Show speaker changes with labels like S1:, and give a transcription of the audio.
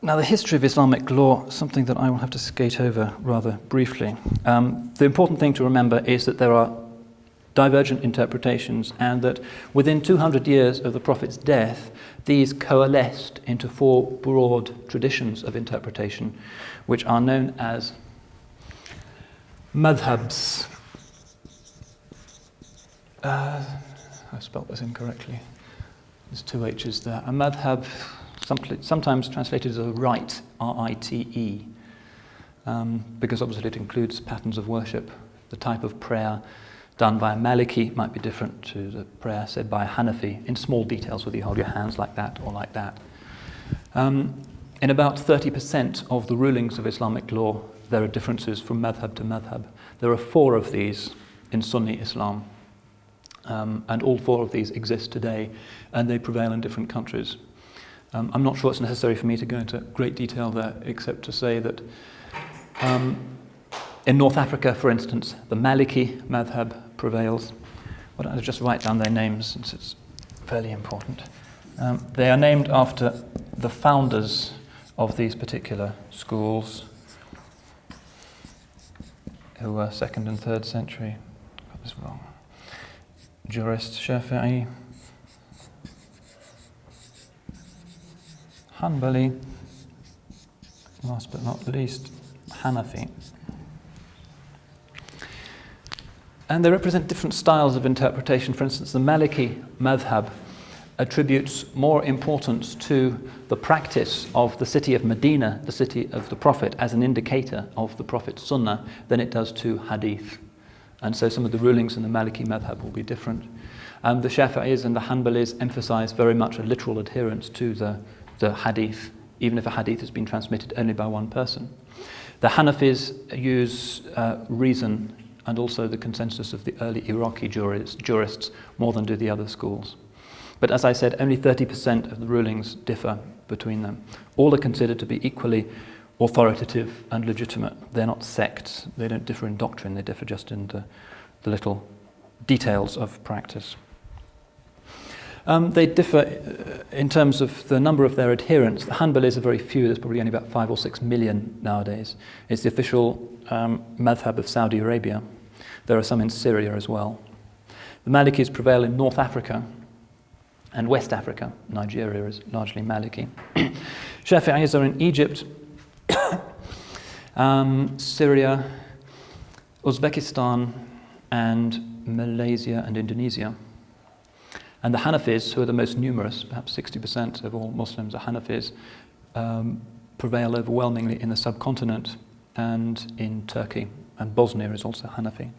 S1: Now, the history of Islamic law, something that I will have to skate over rather briefly. The important thing to remember is that there are divergent interpretations, and that within 200 years of the Prophet's death, these coalesced into four broad traditions of interpretation, which are known as madhabs. I spelt this incorrectly. There's two H's there. A madhab, sometimes translated as a rite, R-I-T-E, because obviously it includes patterns of worship. The type of prayer done by a Maliki might be different to the prayer said by a Hanafi, in small details, whether you hold your hands like that or like that. In about 30% of the rulings of Islamic law, there are differences from madhab to madhab. There are four of these in Sunni Islam, and all four of these exist today, and they prevail in different countries. I'm not sure it's necessary for me to go into great detail there, except to say that in North Africa, for instance, the Maliki madhab prevails. Why don't I just write down their names, since it's fairly important. They are named after the founders of these particular schools, who were 2nd and 3rd century. Got this wrong. Jurist Shafi'i, Hanbali, last but not least, Hanafi. And they represent different styles of interpretation. For instance, the Maliki madhab attributes more importance to the practice of the city of Medina, the city of the Prophet, as an indicator of the Prophet's sunnah than it does to hadith. And so some of the rulings in the Maliki madhab will be different. The Shafi'is and the Hanbalis emphasize very much a literal adherence to the hadith, even if a hadith has been transmitted only by one person. The Hanafis use reason and also the consensus of the early Iraqi jurists more than do the other schools. But as I said, only 30% of the rulings differ between them. All are considered to be equally authoritative and legitimate. They're not sects. They don't differ in doctrine. They differ just in the little details of practice. They differ in terms of the number of their adherents. The Hanbalis are very few. There's probably only about 5 or 6 million nowadays. It's the official madhab of Saudi Arabia. There are some in Syria as well. The Malikis prevail in North Africa and West Africa. Nigeria is largely Maliki. Shafi'is are in Egypt, Syria, Uzbekistan, and Malaysia and Indonesia. And the Hanafis, who are the most numerous, perhaps 60% of all Muslims are Hanafis, prevail overwhelmingly in the subcontinent and in Turkey. And Bosnia is also Hanafi.